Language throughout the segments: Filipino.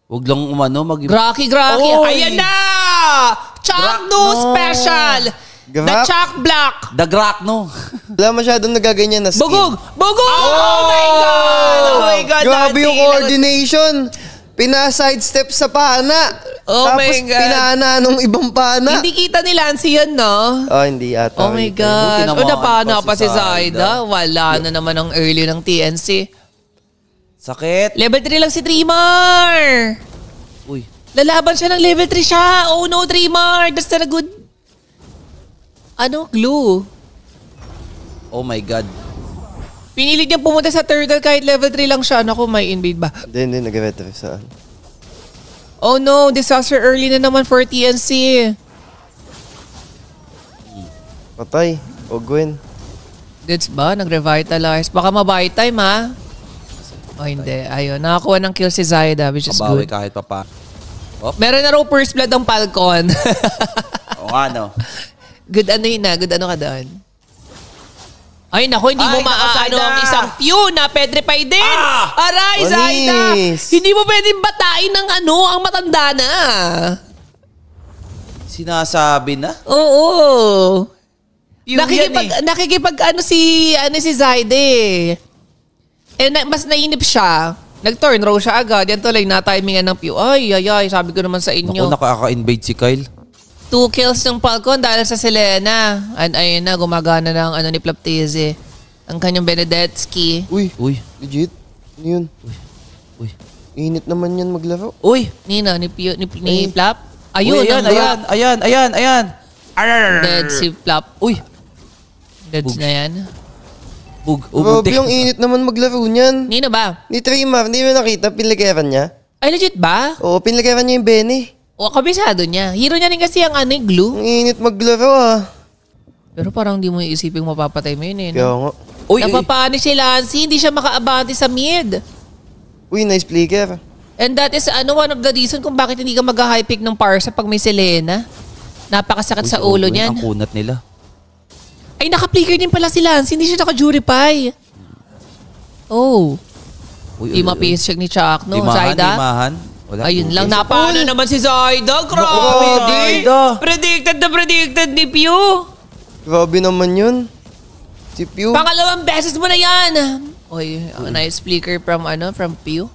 Huwag lang Graki. Ayan na! Chakno special! The Chak Black! The Grakno. Wala masyadong nagaganyan na skin. Bugog! Oh my God! Grabe yung coordination. Pina-sidestep sa pana. Oh Tapos my God. pinana nung ibang pana. Hindi kita ni Lancy yan, no? Hindi ata. Oh my God. Napana pa si Zaida. Wala na naman ang early ng TNC. Sakit. Level 3 lang si Trimar. Uy. Lalaban siya ng level 3 siya. Oh no, Trimar. That's not a good... glue. Oh my God. Pinilit niyang pumunta sa turtle kahit level 3 lang siya. Naku, may invade ba? Hindi, nag-retry saan. Oh no, disaster early na naman for TNC. Patay. O Gwen. That's ba? Nag-revitalize. Baka mabuy time, ha? Oh, hindi. Ayun. Nakakuha ng kill si Zaida, which is Mabawi good. kahit pa. Meron na raw first blood ng Falcon. O ano? Good ka doon. Ay, naku, hindi mo maaano ang isang Pew na petrify din. Aray, Zaida. Hindi mo pwedeng batain ng ang matanda na. Sinasabi na? Oo. Nakikipag si Zaida eh. Mas nainip siya. Nag-turn row siya agad. Yan tuloy, na-timingan ng Pew. Ay, sabi ko naman sa inyo. Naku, nakaka-invade si Kyle. 2 kills ng Falcon dahil sa Selena. Ayun na, gumagana ng ni Plapteze. Ang kanyang Benedetsky. Uy. Legit. Ano yun? Uy. Init naman yan maglaro. Uy. Nina, ni Plap. Ayun, ayan. Dead si Plap. Uy. Deads na yan. Grabe yung init naman maglaro niyan. Nino ba? Ni Trimar, hindi mo nakita, pinlageran niya. Ay, legit ba? Oo, pinlageran niya yung Benny. O, kabisado niya. Hero niya rin kasi ang glue. Ang init maglaro Pero parang di mo iisipin mapapatay mo yun Kaya nga. Napapani si Lancy, hindi siya makaabante sa mid. Uy, nice flicker. And that is one of the reason kung bakit hindi ka mag-high pick ng Parsa pag may Selena. Napakasakit sa ulo niyan. Ang kunat nila. Ay, naka-flicker din pala si Lancy, hindi siya naka-jurify. Oh. Di ma-face check ni Chuck, no? Zaida? Wala. Ayun lang, napano naman si Zaida. Grabe. Predicted ni Pew. Grabe naman yun. Si Pew. Pangalawang beses mo na yan. Oy, nice flicker from Pew.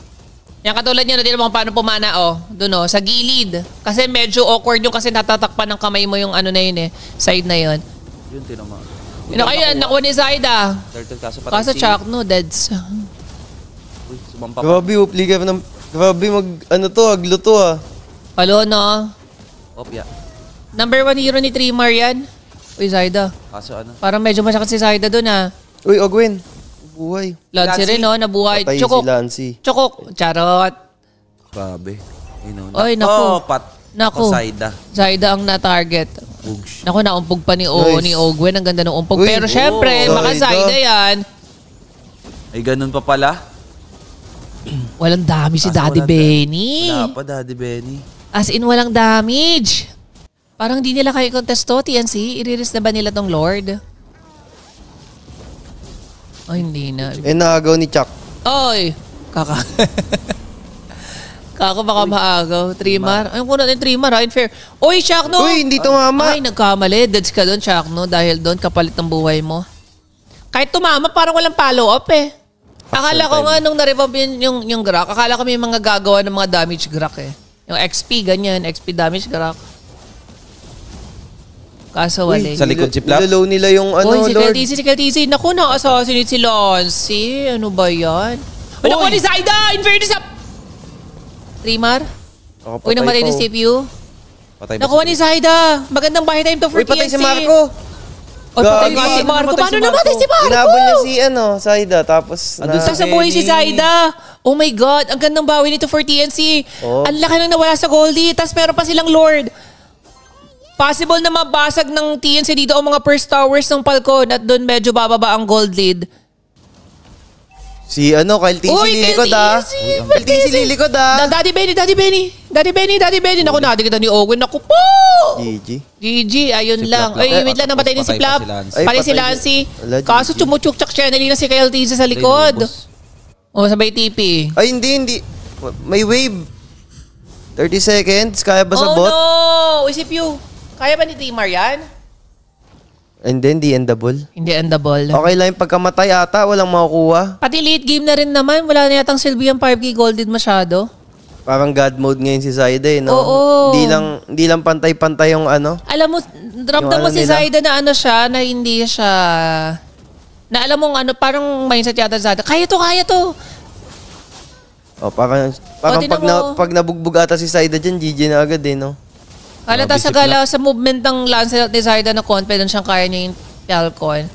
Yan katulad niya na din naman paano pumana doon sa gilid. Kasi medyo awkward yung kasi natatakpan ng kamay mo yung side na yun. Yun tinama. Ayun, nakuha ni Zaida. Kaso Chuck, no, deads. Uy, sumampa. Grabe, flicker ng... Grabe aglo to Palo, no? Opya. Number 1 hero ni Trimar yan. Uy, Zaida. Kaso Parang medyo masakit si Zaida doon Uy, Gwen. Buhay. Lancy rin, no? Nabuhay. Patay Chukok. si Lancy. Charot. Grabe. Ay, naku. Naku. Zaida ang na-target. Naku, naumpog pa ni Gwen. Ang ganda ng umpog. Pero syempre, baka Zaida yan. Ay, ganun pa pala. Walang damage si Daddy Benny. Wala pa, Daddy Benny. As in, walang damage. Parang di nila kayo contest to, TNC. I-release na ba nila tong Lord? Ay, hindi na. Naagaw ni Chuck. Oy! Kako baka maagaw. Trimar. Ayun ko natin Trimar, unfair. Oy, Chuck, no? Uy, hindi tumama. Ay, nagkamali. Deads ka doon, Chuck, no? Dahil doon, kapalit ng buhay mo. Kahit tumama, parang walang follow-up Akala ko nga nung na-revive yung Grak, akala ko may mga gagawa ng mga damage Grak Yung XP, ganyan. XP damage Grak. Kaso wala. Sa likod si Plap? Ilalow nila yung Lord. Si KLTC. Naku, na-assassinate si Lancy. Ano ba yan? Naku, ni Zaida! In fairness up! Trimar? Uy, namatay ni CPU. Nakuha ni Zaida. Magandang buy time to for TNC. Uy, patay si Marco. Patay si Marco. Paano namatay si Marco? Inabol niya si Zaida. Tapos sasabuhay si Zaida. Oh my God. Ang gandang bawi nito for TNC. Ang laki nang nawala sa Goldie. Tapos meron pa silang Lord. Possible na mabasag ng TNC dito ang mga first towers ng Falcon at doon medyo bababa ang gold lead. Si Kyle TC lilikod Kyle TC lilikod Daddy Benny. Naku, natin kita ni Owen. Naku po! GG, ayun lang. Ay, wait lang, namatay din si Plap. Pati si Lancy. Kaso chumuchukchak siya. Nalina si Kyle TC sa likod. Sabay TP. Ay, hindi. May wave. 30 seconds, kaya ba sa Oh bot? no! Isip you. Kaya ba ni Timar yan? And then, the endable. Hindi endable. Okay lang yung pagkamatay ata, walang makukuha. Pati late game na rin naman. Wala na yatang silbi yung 5k golded masyado. Parang God mode ngayon si Zaida eh, no? Oo. Hindi lang pantay-pantay yung ano. Alam mo, ramdam Yung mo ano si nila? Zaida na ano siya, na hindi siya... Na alam mong ano, parang mindset yata sa Zaida. Kaya to! Oh, parang tingnan mo. pag nabugbog ata si Zaida dyan, GG na agad eh, no? Halata sa gala, sa movement ng Lancelot ni Zaida na confident siyang kaya niya yung Falcon.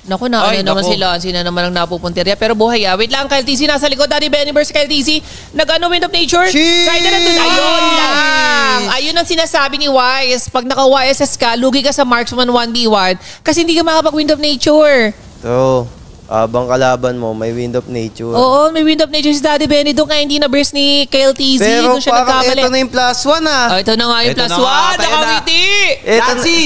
Naku, Ay, naman naku. si Lancy na naman ang napupuntirya. Pero buhay Wait lang, Kyle TC nasa likod. Daddy Benny versus Kyle TC. Nag-ano, Wind of Nature? Sheesh! Zaida nandun. Ayun lang. Ayun ang sinasabi ni Wise. Pag naka-YSS ka, lugi ka sa Marksman 1v1 kasi hindi ka makapag-Wind of Nature. So, abang kalaban mo, may Wind of Nature. Oo, may Wind of Nature si Daddy Benny. Doon kaya hindi na-burst ni Kyle TZ. Pero Doon siya parang nagkamali. ito na yung +1 ah. Oh, ito na nga yung Ito plus na nga, one. tayo na. Nakangiti. Ito Lancy!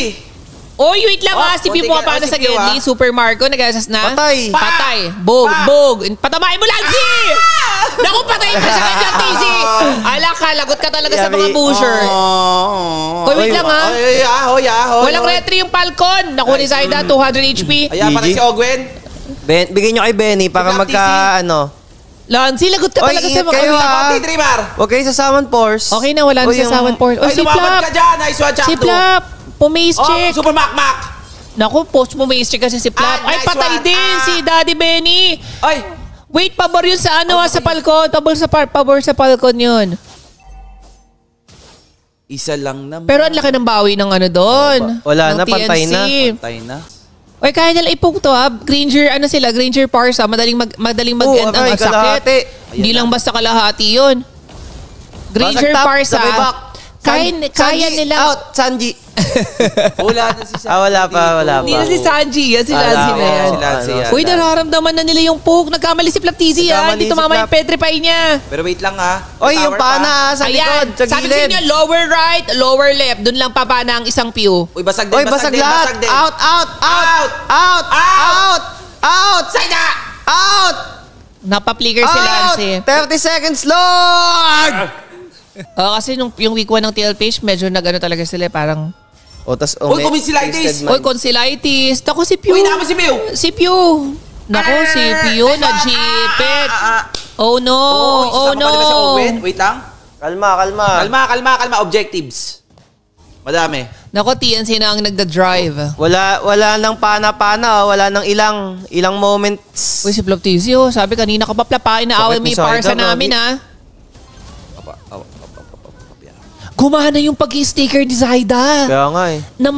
Oy, wait lang Oh, si konti Pipo ka- pa si sa Pipo, Gedli. Super Marco, nag-asas na. Patay. Patay. Bog. Patamain mo, Lancy! Naku, patay pa sa kanya, TZ. Ala ka, lagot ka talaga sa mga Yari. busher. Hoy, wait lang ha. Ay, ahoy. Walang retry yung Falcon. Naku ni Zaida, 200 HP. Ayan, parang GG. si Ogwen. Bigyan nyo kay Benny para Black magka, TC. ano. Lancy, lagot ka Oy, talaga sa ingat mga... kayo, ah. Konti, Trimar. Huwag kayo sa Summon Force. Okay na, wala na Oy, sa Sawan Port. Ay, si lumabas Plap. ka dyan. Nice one, Si Chakto. Plap. Pumace check. Super Makmak. Naku, post pumace check kasi si Plap. Ah, Ay, nice patay one. din Ah. si Daddy Benny. Ay, Wait, pabor yun sa ano sa Falcon. Pabor sa Falcon yun. isa lang naman. Pero ang laki ng bawi ng ano doon. Wala ng na, pantay na. Patay na. Oy, kaya nila ipog to ha. Granger, ano sila? Granger Parsa. Madaling mag-end ang aray, sakit. kalahati. Hindi lang basta kalahati yun. Granger Basag top, Parsa. sabay back. Kaya Sanji, nila. out, Sanji. Wala na si Sanji. Wala pa. Hindi na si Sanji. Yan si Wala Lancy na pa. yan. Si Lancy yan. Uy, nararamdaman na nila yung poke. Nagkamali si Plap TZ yan. Nagkamali Hindi si tumama Plap. yung petrify niya. Pero wait lang ha. Oy, May yung tower pana pa. ah, sa likod, sa sabi ko sa gilid. inyo, lower right, lower left. Doon lang papana ang isang pew. Uy, basag din, Oy, basag lahat. din. Out. Zaida! Out. Napaplikar si Lancy. 30 seconds, Lord! Kasi yung week 1 ng TL page, medyo nag-ano talaga sila. Parang, Uy, kumisilitis. oy, consilitis. Naku, si Pew. Uy, naman si Mew. Si Pew. Naku, si Pew, na-jeepet. Oh no, oh Sasama pa rin ba si no. Ogwen? Wait lang. Kalma. Objectives. Madami. Naku, TNC na ang nagda-drive. Wala nang pana-pana, wala nang ilang moments. Uy, si Plop Tizio, sabi kanina ka pa plapain na away Bakit may ni Saida, parsa namin Gabi? ha. Gumana yung pag-sticker ni Zaida. Kaya nga eh. Na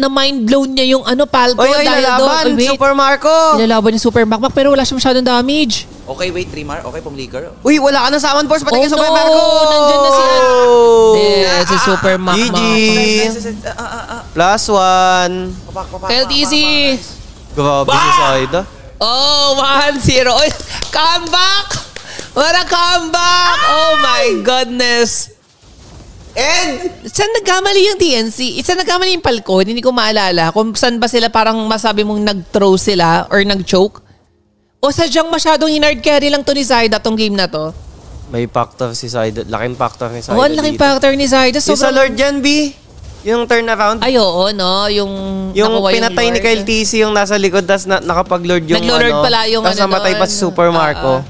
mind blown niya yung Falcon Oy, lalaban, Super Marco. Nilalaban ni Super Makmak pero wala siya masyadong damage. Okay, wait, Trimar. Okay, pumliker. Uy, wala ka ng Summon Force, pati Oh kay Super no, Marco. nandyan na siya. Oh. Si Super Makmak. GG. +1. Kyle TZ. Grabe si Zaida. Oh, 1-0. Oy, comeback! What a comeback! Oh my goodness. And, Saan nagkamali yung TNC? Saan nagkamali yung Falcon? Hindi ko maalala kung saan ba sila parang masabi mong nag-throw sila or nag-choke. O sadyang masyadong hinard carry lang to ni Zaida tong game na to. May factor si Zaida. Laking factor ni Zaida. Oh, ang laking dito. factor ni Zaida. Yung sa Lord yan, B. Yung turnaround. Ay, oo, no? Yung nakuha pinatay ni Lord. Kyle TC yung nasa likod, tapos nakapag-Lord yung Naglo-Lord pala yung tapos ano namatay pa doon. si Super Marco.